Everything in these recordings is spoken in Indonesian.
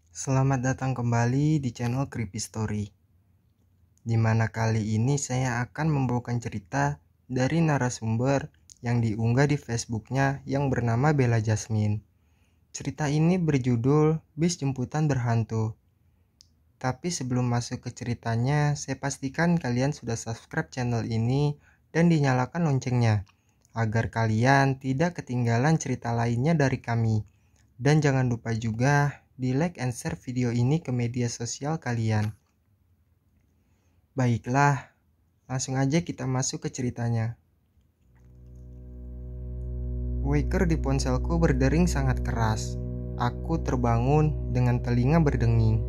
Selamat datang kembali di channel Creepy Story, di mana kali ini saya akan membawakan cerita dari narasumber yang diunggah di Facebooknya yang bernama Bella Jasmine. Cerita ini berjudul Bis Jemputan Berhantu. Tapi sebelum masuk ke ceritanya, saya pastikan kalian sudah subscribe channel ini dan dinyalakan loncengnya, agar kalian tidak ketinggalan cerita lainnya dari kami. Dan jangan lupa juga di like and share video ini ke media sosial kalian. Baiklah, langsung aja kita masuk ke ceritanya. Waker di ponselku berdering sangat keras. Aku terbangun dengan telinga berdenging.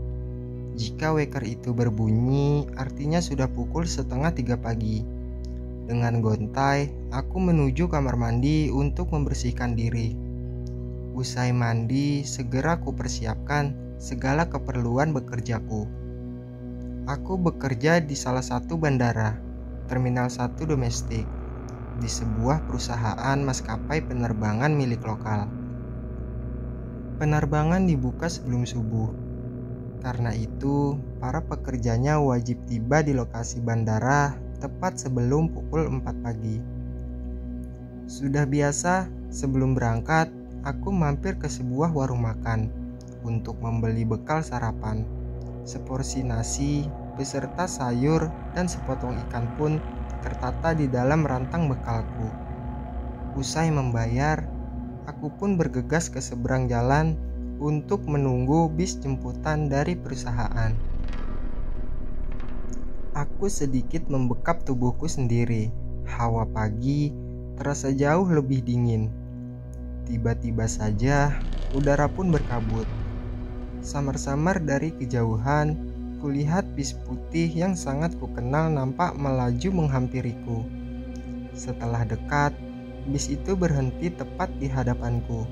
Jika waker itu berbunyi, artinya sudah pukul 2:30 pagi. Dengan gontai, aku menuju kamar mandi untuk membersihkan diri. Usai mandi, segera kupersiapkan segala keperluan bekerjaku. Aku bekerja di salah satu bandara, Terminal 1 domestik, di sebuah perusahaan maskapai penerbangan milik lokal. Penerbangan dibuka sebelum subuh. Karena itu, para pekerjanya wajib tiba di lokasi bandara tepat sebelum pukul 4 pagi. Sudah biasa, sebelum berangkat, aku mampir ke sebuah warung makan untuk membeli bekal sarapan. Seporsi nasi beserta sayur dan sepotong ikan pun tertata di dalam rantang bekalku. Usai membayar, aku pun bergegas ke seberang jalan untuk menunggu bis jemputan dari perusahaan. Aku sedikit membekap tubuhku sendiri. Hawa pagi terasa jauh lebih dingin. Tiba-tiba saja, udara pun berkabut. Samar-samar dari kejauhan, kulihat bis putih yang sangat kukenal nampak melaju menghampiriku. Setelah dekat, bis itu berhenti tepat di hadapanku.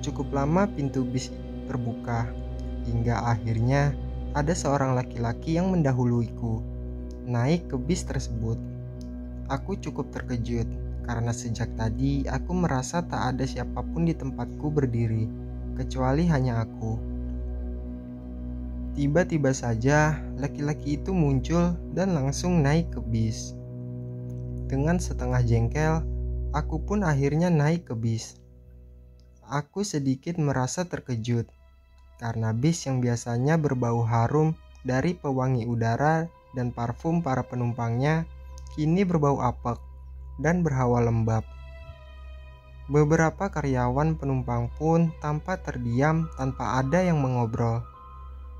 Cukup lama pintu bis terbuka, hingga akhirnya ada seorang laki-laki yang mendahuluiku naik ke bis tersebut. Aku cukup terkejut. Karena sejak tadi aku merasa tak ada siapapun di tempatku berdiri, kecuali hanya aku. Tiba-tiba saja laki-laki itu muncul dan langsung naik ke bis. Dengan setengah jengkel, aku pun akhirnya naik ke bis. Aku sedikit merasa terkejut, karena bis yang biasanya berbau harum dari pewangi udara dan parfum para penumpangnya, kini berbau apek dan berhawa lembab. Beberapa karyawan penumpang pun tampak terdiam tanpa ada yang mengobrol.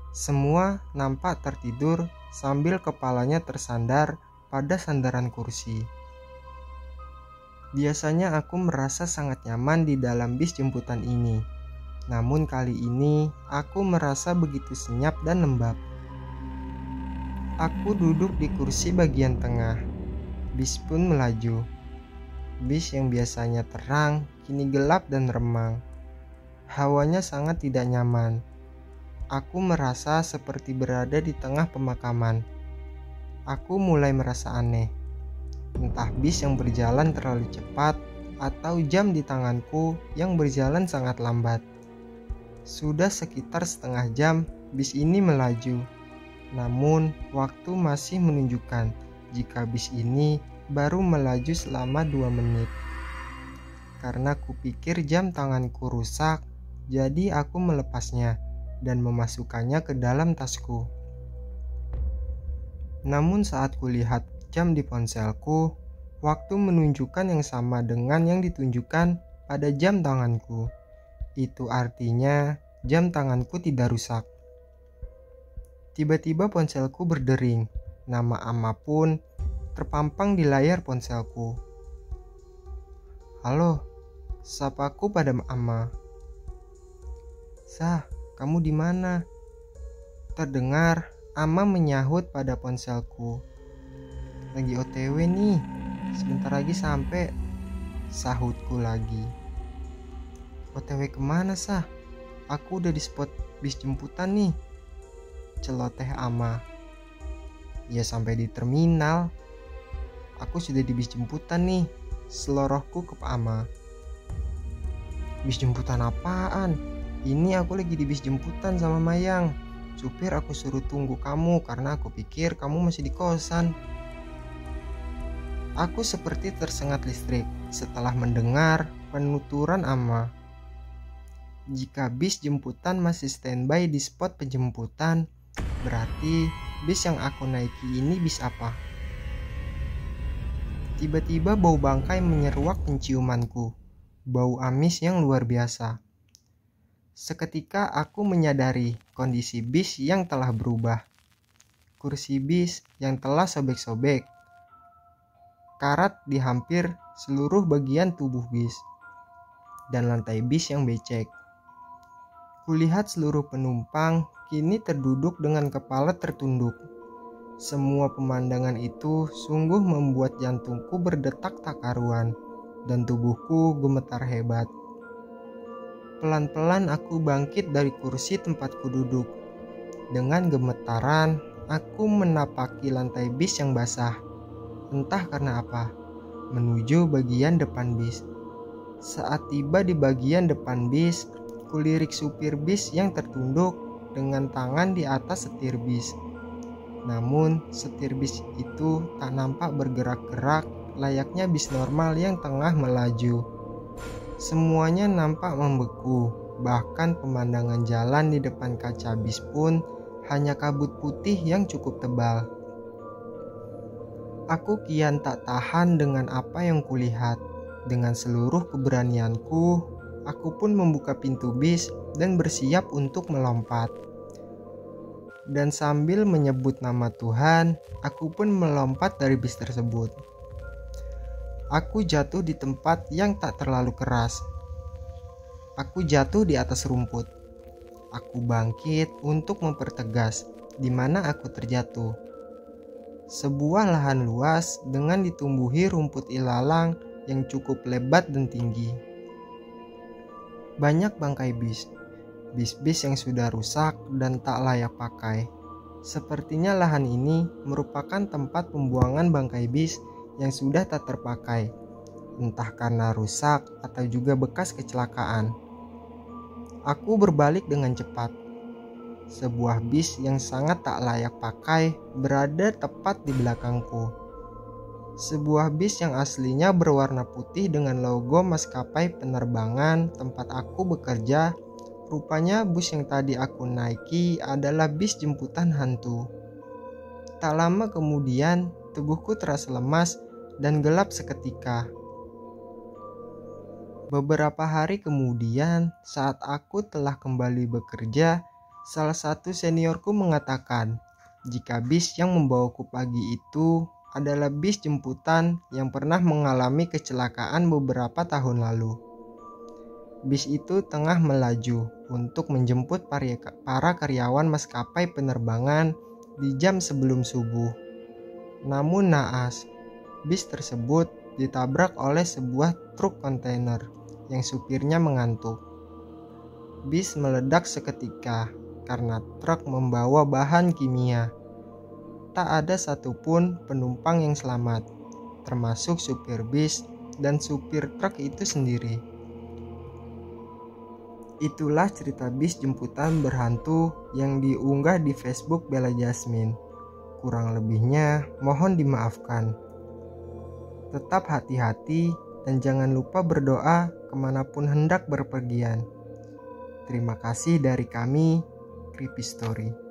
Semua nampak tertidur sambil kepalanya tersandar pada sandaran kursi. Biasanya aku merasa sangat nyaman di dalam bis jemputan ini. Namun kali ini aku merasa begitu senyap dan lembab. Aku duduk di kursi bagian tengah. Bis pun melaju. Bis yang biasanya terang, kini gelap dan remang. Hawanya sangat tidak nyaman. Aku merasa seperti berada di tengah pemakaman. Aku mulai merasa aneh. Entah bis yang berjalan terlalu cepat atau jam di tanganku yang berjalan sangat lambat. Sudah sekitar setengah jam bis ini melaju. Namun waktu masih menunjukkan jika bis ini baru melaju selama 2 menit. Karena kupikir jam tanganku rusak, jadi aku melepasnya dan memasukkannya ke dalam tasku. Namun saat kulihat jam di ponselku, waktu menunjukkan yang sama dengan yang ditunjukkan pada jam tanganku. Itu artinya jam tanganku tidak rusak. Tiba-tiba ponselku berdering. Nama Ama pun terpampang di layar ponselku. Halo, sapaku pada Ama. Sah, kamu di mana? Terdengar Ama menyahut pada ponselku. Lagi OTW nih, sebentar lagi sampai, sahutku lagi. OTW kemana Sah? Aku udah di spot bis jemputan nih, celoteh Ama. Ya sampai di terminal. Aku sudah di bis jemputan nih, selorohku ke Ama. Bis jemputan apaan? Ini aku lagi di bis jemputan sama Mayang. Supir aku suruh tunggu kamu karena aku pikir kamu masih di kosan. Aku seperti tersengat listrik setelah mendengar penuturan Ama. Jika bis jemputan masih standby di spot penjemputan, berarti bis yang aku naiki ini bis apa? Tiba-tiba bau bangkai menyeruak penciumanku. Bau amis yang luar biasa. Seketika aku menyadari kondisi bis yang telah berubah. Kursi bis yang telah sobek-sobek. Karat di hampir seluruh bagian tubuh bis. Dan lantai bis yang becek. Kulihat seluruh penumpang kini terduduk dengan kepala tertunduk. Semua pemandangan itu sungguh membuat jantungku berdetak tak karuan dan tubuhku gemetar hebat. Pelan-pelan aku bangkit dari kursi tempatku duduk. Dengan gemetaran, aku menapaki lantai bis yang basah. Entah karena apa, menuju bagian depan bis. Saat tiba di bagian depan bis, kulirik supir bis yang tertunduk dengan tangan di atas setir bis. Namun, setir bis itu tak nampak bergerak-gerak layaknya bis normal yang tengah melaju. Semuanya nampak membeku, bahkan pemandangan jalan di depan kaca bis pun hanya kabut putih yang cukup tebal. Aku kian tak tahan dengan apa yang kulihat. Dengan seluruh keberanianku, aku pun membuka pintu bis dan bersiap untuk melompat. Dan sambil menyebut nama Tuhan, aku pun melompat dari bis tersebut. Aku jatuh di tempat yang tak terlalu keras. Aku jatuh di atas rumput. Aku bangkit untuk mempertegas di mana aku terjatuh. Sebuah lahan luas dengan ditumbuhi rumput ilalang yang cukup lebat dan tinggi. Banyak bangkai bis. Bis-bis yang sudah rusak dan tak layak pakai. Sepertinya lahan ini merupakan tempat pembuangan bangkai bis yang sudah tak terpakai, entah karena rusak atau juga bekas kecelakaan. Aku berbalik dengan cepat. Sebuah bis yang sangat tak layak pakai berada tepat di belakangku. Sebuah bis yang aslinya berwarna putih dengan logo maskapai penerbangan tempat aku bekerja. Rupanya bus yang tadi aku naiki adalah bis jemputan hantu. Tak lama kemudian, tubuhku terasa lemas dan gelap seketika. Beberapa hari kemudian, saat aku telah kembali bekerja, salah satu seniorku mengatakan, jika bis yang membawaku pagi itu adalah bis jemputan yang pernah mengalami kecelakaan beberapa tahun lalu. Bis itu tengah melaju untuk menjemput para karyawan maskapai penerbangan di jam sebelum subuh. Namun naas, bis tersebut ditabrak oleh sebuah truk kontainer yang supirnya mengantuk. Bis meledak seketika karena truk membawa bahan kimia. Tak ada satupun penumpang yang selamat, termasuk supir bis dan supir truk itu sendiri. Itulah cerita bis jemputan berhantu yang diunggah di Facebook Bella Jasmine. Kurang lebihnya mohon dimaafkan. Tetap hati-hati dan jangan lupa berdoa kemanapun hendak berpergian. Terima kasih dari kami, Creepy Story.